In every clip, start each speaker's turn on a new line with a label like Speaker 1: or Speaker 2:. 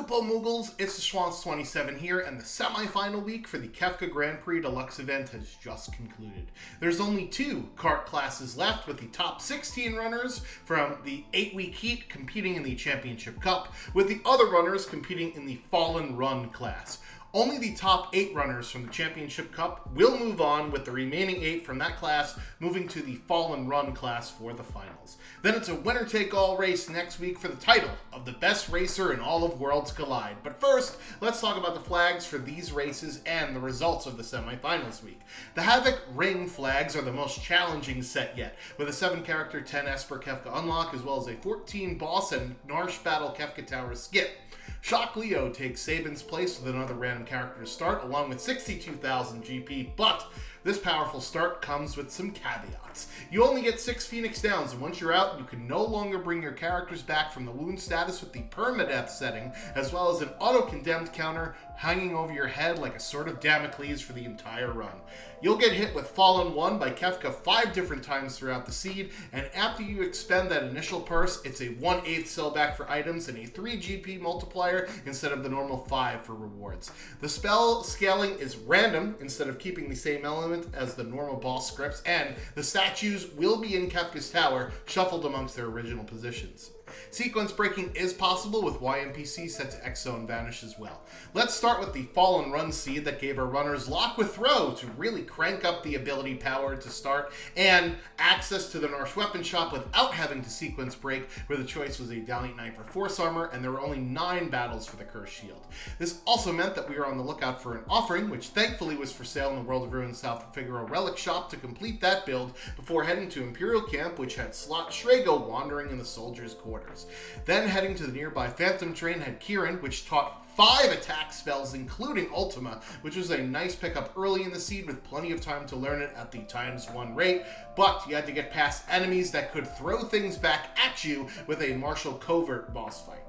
Speaker 1: Supo Muggles, it's the Schwantz27 here, and the semi-final week for the Kefka Grand Prix Deluxe event has just concluded. There's only 2 kart classes left, with the top 16 runners from the 8-week heat competing in the Championship Cup, with the other runners competing in the Fallen Run class. Only the top 8 runners from the Championship Cup will move on, with the remaining 8 from that class moving to the Fallen Run class for the finals. Then it's a winner-take-all race next week for the title of the best racer in all of Worlds Collide. But first, let's talk about the flags for these races and the results of the semifinals week. The Havoc Ring flags are the most challenging set yet, with a 7-character 10 Esper Kefka unlock, as well as a 14 boss and Narsh Battle Kefka Tower skip. Shock Leo takes Sabin's place with another random character to start, along with 62,000 GP, but this powerful start comes with some caveats. You only get 6 Phoenix Downs, and once you're out, you can no longer bring your characters back from the wound status with the permadeath setting, as well as an auto-condemned counter hanging over your head like a sword of Damocles for the entire run. You'll get hit with Fallen 1 by Kefka 5 different times throughout the seed, and after you expend that initial purse, it's a 1/8 sellback for items and a 3 GP multiplier instead of the normal 5 for rewards. The spell scaling is random instead of keeping the same element as the normal boss scripts, and the statues will be in Kefka's Tower, shuffled amongst their original positions. Sequence breaking is possible, with YNPC set to X-Zone Vanish as well. Let's start with the Fallen Run seed that gave our runners Lock with Throw to really crank up the ability power to start, and access to the Narsh Weapon Shop without having to sequence break, where the choice was a Valiant Knight for Force Armor, and there were only 9 battles for the Curse Shield. This also meant that we were on the lookout for an offering, which thankfully was for sale in the World of Ruin South Figaro Relic Shop to complete that build before heading to Imperial Camp, which had Slot Shrego wandering in the soldiers' quarters. Then heading to the nearby Phantom Train had Kieran, which taught 5 attack spells, including Ultima, which was a nice pickup early in the seed with plenty of time to learn it at the ×1 rate, but you had to get past enemies that could throw things back at you with a Martial Covert boss fight.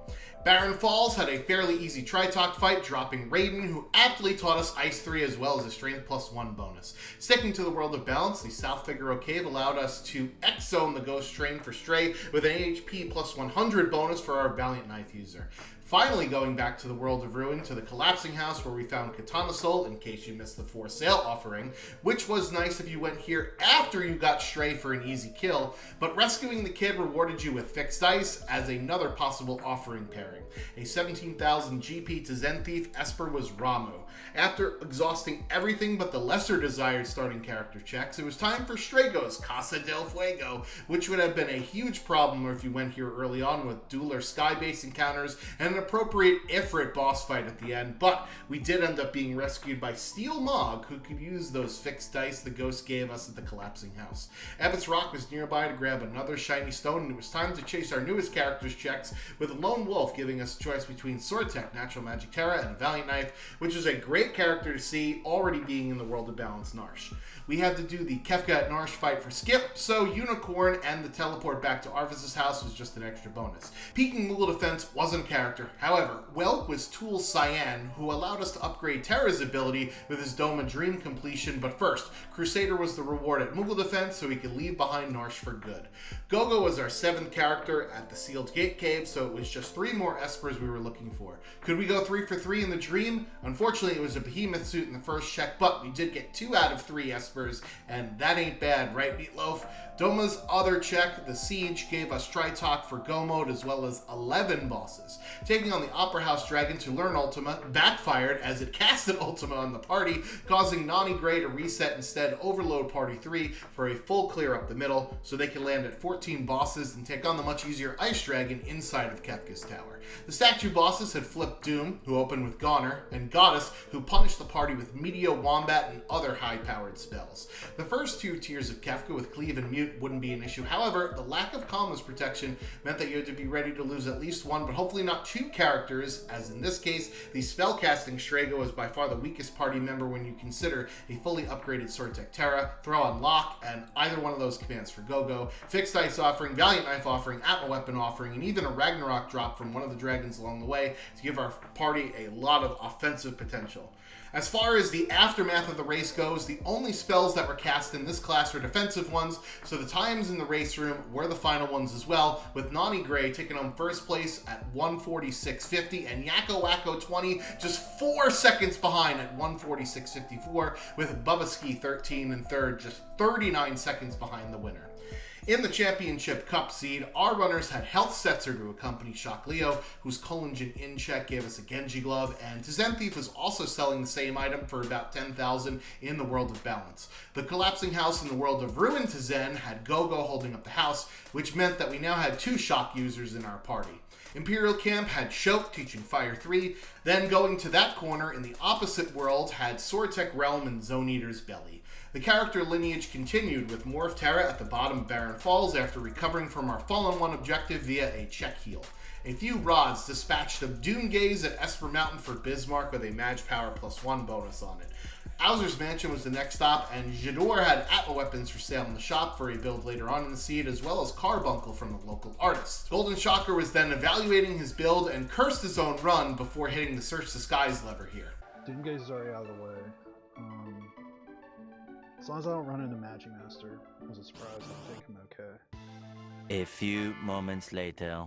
Speaker 1: Barren Falls had a fairly easy Tritok fight, dropping Raiden, who aptly taught us Ice 3 as well as a Strength +1 bonus. Sticking to the World of Balance, the South Figaro Cave allowed us to X-Zone the Ghost Train for Stray with an HP +100 bonus for our Valiant Knife user. Finally going back to the World of Ruin, to the Collapsing House, where we found Katana Soul, in case you missed the For Sale offering, which was nice if you went here after you got Stray for an easy kill, but rescuing the kid rewarded you with Fixed Dice as another possible offering pairing. A 17,000 GP to Zen Thief Esper was Ramu. After exhausting everything but the lesser desired starting character checks, it was time for Strago's Casa del Fuego, which would have been a huge problem if you went here early on with dual or sky-based encounters and an appropriate Ifrit boss fight at the end, but we did end up being rescued by Steel Mog, who could use those Fixed Dice the Ghost gave us at the Collapsing House. Ebbett's Rock was nearby to grab another shiny stone, and it was time to chase our newest character's checks, with Lone Wolf giving us a choice between Sword Tech, Natural Magic Terra, and a Valiant Knife, which is a great character to see already being in the World of Balance Narsh. We had to do the Kefka at Narsh fight for skip, so Unicorn and the teleport back to Arvis's house was just an extra bonus. Peaking Moogle Defense wasn't a character. However, Welk was Tool Cyan, who allowed us to upgrade Terra's ability with his Dome of Dream completion, but first, Crusader was the reward at Moogle Defense so he could leave behind Narsh for good. Gogo was our 7th character at the Sealed Gate Cave, so it was just 3 more Espers we were looking for. Could we go 3 for 3 in the Dream? Unfortunately, it was a Behemoth suit in the first check, but we did get 2 out of 3 Espers, and that ain't bad, right, Meatloaf? Doma's other check, the Siege, gave us Tritok for Go Mode as well as 11 bosses. Taking on the Opera House Dragon to learn Ultima backfired as it casted Ultima on the party, causing Nani Gray to reset instead Overload Party 3 for a full clear up the middle, so they can land at 14 bosses and take on the much easier Ice Dragon inside of Kefka's Tower. The statue bosses had flipped Doom, who opened with Goner, and Goddess, who punished the party with Meteor, Wombat, and other high-powered spells. The first 2 tiers of Kefka with Cleave and Mute wouldn't be an issue. However, the lack of Calmness protection meant that you had to be ready to lose at least 1, but hopefully not 2 characters, as in this case, the spellcasting Strago is by far the weakest party member when you consider a fully upgraded Sword Tech Terra, Throw on Lock, and either one of those commands for Gogo, Fixed Dice offering, Valiant Knife offering, Atma Weapon offering, and even a Ragnarok drop from one of the dragons along the way to give our party a lot of offensive potential. As far as the aftermath of the race goes, the only spells that were cast in this class were defensive ones, so the times in the race room were the final ones as well, with Nani Gray taking home first place at 1:46.50 and Yakko Wacko 20 just 4 seconds behind at 1:46.54, with Bubbaski 13 and third, just 39 seconds behind the winner. In the Championship Cup seed, our runners had Health Setzer to accompany Shock Leo, whose Culligan in check gave us a Genji glove, and Tzenthief was also selling the same item for about 10,000 in the World of Balance. The Collapsing House in the World of Ruin Tzen had Go-Go holding up the house, which meant that we now had 2 Shock users in our party. Imperial Camp had Shoke teaching Fire 3, then going to that corner in the opposite world had Sortek Realm and Zone Eater's Belly. The character lineage continued with Morph Terra at the bottom of Barren Falls after recovering from our Fallen One objective via a check heal. A few rods dispatched of Doomgaze at Esper Mountain for Bismarck with a Mage Power +1 bonus on it. Owser's Mansion was the next stop, and Jador had Atma weapons for sale in the shop for a build later on in the seed, as well as Carbuncle from the local artist. Golden Shocker was then evaluating his build and cursed his own run before hitting the Search the Skies lever here.
Speaker 2: Doomgaze is already out of the way. As long as I don't run into Magic Master as a surprise, I think I'm okay.
Speaker 3: A few moments later.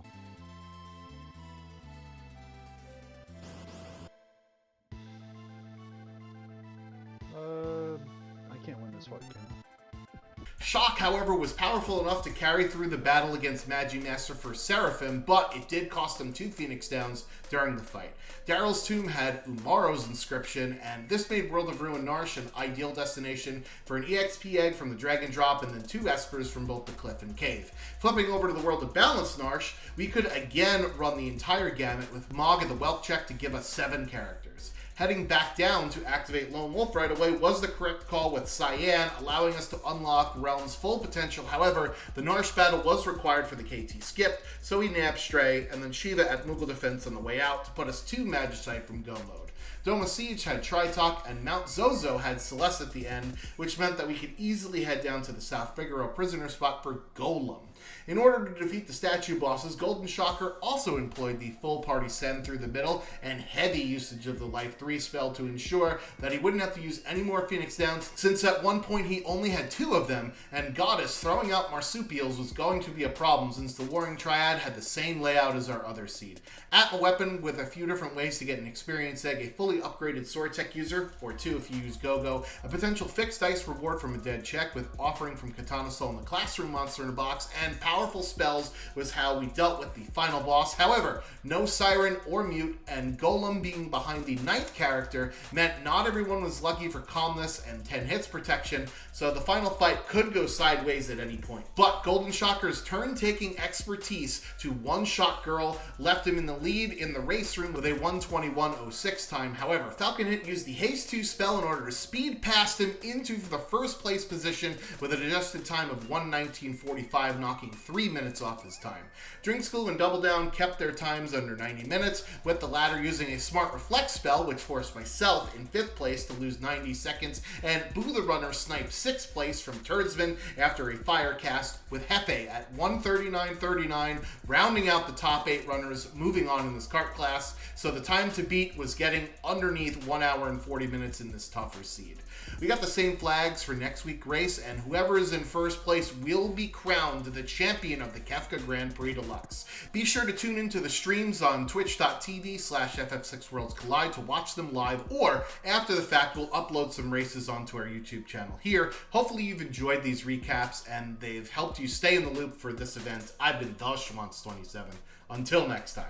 Speaker 2: I can't win this fight, can I?
Speaker 1: Shock, however, was powerful enough to carry through the battle against Magimaster for Seraphim, but it did cost him 2 Phoenix Downs during the fight. Daryl's Tomb had Umaro's Inscription, and this made World of Ruin Narsh an ideal destination for an EXP egg from the Dragon Drop and then 2 Espers from both the Cliff and Cave. Flipping over to the World of Balance Narsh, we could again run the entire gamut with Mog at the Wealth check to give us 7 characters. Heading back down to activate Lone Wolf right away was the correct call with Cyan, allowing us to unlock Realm's full potential. However, the Narsh battle was required for the KT skip, so we nabbed Stray and then Shiva at Moogle Defense on the way out to put us 2 Magicite from Go mode. Doma Siege had Tritalk, and Mount Zozo had Celeste at the end, which meant that we could easily head down to the South Figaro prisoner spot for Golem. In order to defeat the statue bosses, Golden Shocker also employed the full party send through the middle and heavy usage of the Life 3 spell to ensure that he wouldn't have to use any more Phoenix Downs, since at one point he only had 2 of them, and Goddess throwing out Marsupials was going to be a problem since the Warring Triad had the same layout as our other seed. Atma Weapon with a few different ways to get an experience egg, a fully upgraded Sword Tech user, or 2 if you use Go-Go, a potential fixed dice reward from a dead check with offering from Katana Soul and the Classroom monster in a box, and powerful spells was how we dealt with the final boss. However, no Siren or Mute, and Golem being behind the 9th character meant not everyone was lucky for calmness and 10 hits protection, so the final fight could go sideways at any point. But Golden Shocker's turn-taking expertise to one-shot Girl left him in the lead in the race room with a 1:21.06 time. However, Falcon Hit used the Haste 2 spell in order to speed past him into the first place position with an adjusted time of 1:19.45, knocking 3 minutes off his time. Drink School and Double Down kept their times under 90 minutes, with the latter using a Smart Reflect spell, which forced myself in 5th place to lose 90 seconds, and Boo the Runner sniped 6th place from Turdsman after a fire cast, with Hefe at 1:39.39, rounding out the top 8 runners moving on in this cart class, so the time to beat was getting underneath 1 hour and 40 minutes in this tougher seed. We got the same flags for next week's race, and whoever is in first place will be crowned the champion of the Kefka Grand Prix Deluxe. Be sure to tune into the streams on twitch.tv/FF6 Worlds Collide to watch them live, or after the fact, we'll upload some races onto our YouTube channel here. Hopefully you've enjoyed these recaps, and they've helped you stay in the loop for this event. I've been The Schwantz27. Until next time.